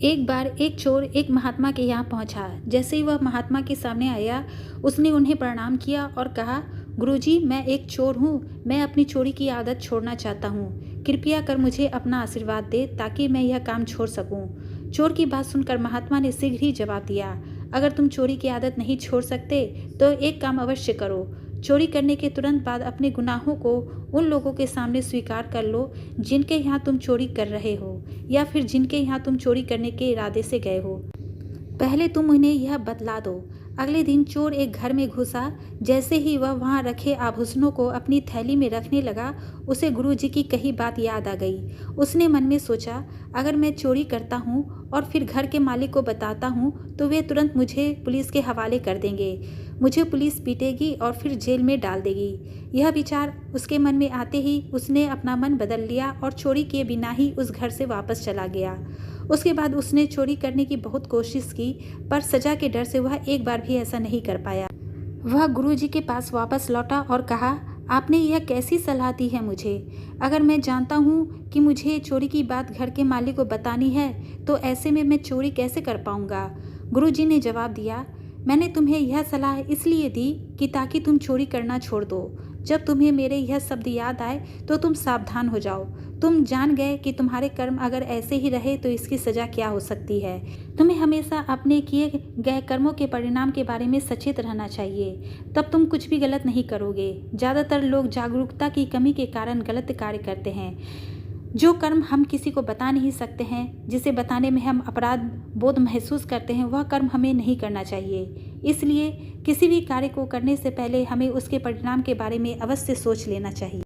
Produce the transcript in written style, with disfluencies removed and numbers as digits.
एक बार एक चोर एक महात्मा के यहाँ पहुँचा। जैसे ही वह महात्मा के सामने आया, उसने उन्हें प्रणाम किया और कहा, गुरुजी, मैं एक चोर हूँ। मैं अपनी चोरी की आदत छोड़ना चाहता हूँ। कृपया कर मुझे अपना आशीर्वाद दे ताकि मैं यह काम छोड़ सकूँ। चोर की बात सुनकर महात्मा ने शीघ्र ही जवाब दिया, अगर तुम चोरी की आदत नहीं छोड़ सकते तो एक काम अवश्य करो। चोरी करने के तुरंत बाद अपने गुनाहों को उन लोगों के सामने स्वीकार कर लो जिनके यहाँ तुम चोरी कर रहे हो या फिर जिनके यहाँ तुम चोरी करने के इरादे से गए हो। पहले तुम उन्हें यह बतला दो। अगले दिन चोर एक घर में घुसा। जैसे ही वह वहाँ रखे आभूषणों को अपनी थैली में रखने लगा, उसे गुरुजी की कही बात याद आ गई। उसने मन में सोचा, अगर मैं चोरी करता हूँ और फिर घर के मालिक को बताता हूँ तो वे तुरंत मुझे पुलिस के हवाले कर देंगे। मुझे पुलिस पीटेगी और फिर जेल में डाल देगी। यह विचार उसके मन में आते ही उसने अपना मन बदल लिया और चोरी किए बिना ही उस घर से वापस चला गया। उसके बाद उसने चोरी करने की बहुत कोशिश की, पर सजा के डर से वह एक बार भी ऐसा नहीं कर पाया। वह गुरुजी के पास वापस लौटा और कहा, आपने यह कैसी सलाह दी है मुझे? अगर मैं जानता हूँ कि मुझे चोरी की बात घर के मालिक को बतानी है तो ऐसे में मैं चोरी कैसे कर पाऊँगा? गुरुजी ने जवाब दिया, मैंने तुम्हें यह सलाह इसलिए दी कि ताकि तुम चोरी करना छोड़ दो। जब तुम्हें मेरे यह शब्द याद आए तो तुम सावधान हो जाओ। तुम जान गए कि तुम्हारे कर्म अगर ऐसे ही रहे तो इसकी सज़ा क्या हो सकती है। तुम्हें हमेशा अपने किए गए कर्मों के परिणाम के बारे में सचेत रहना चाहिए, तब तुम कुछ भी गलत नहीं करोगे। ज़्यादातर लोग जागरूकता की कमी के कारण गलत कार्य करते हैं। जो कर्म हम किसी को बता नहीं सकते हैं, जिसे बताने में हम अपराध बोध महसूस करते हैं, वह कर्म हमें नहीं करना चाहिए। इसलिए किसी भी कार्य को करने से पहले हमें उसके परिणाम के बारे में अवश्य सोच लेना चाहिए।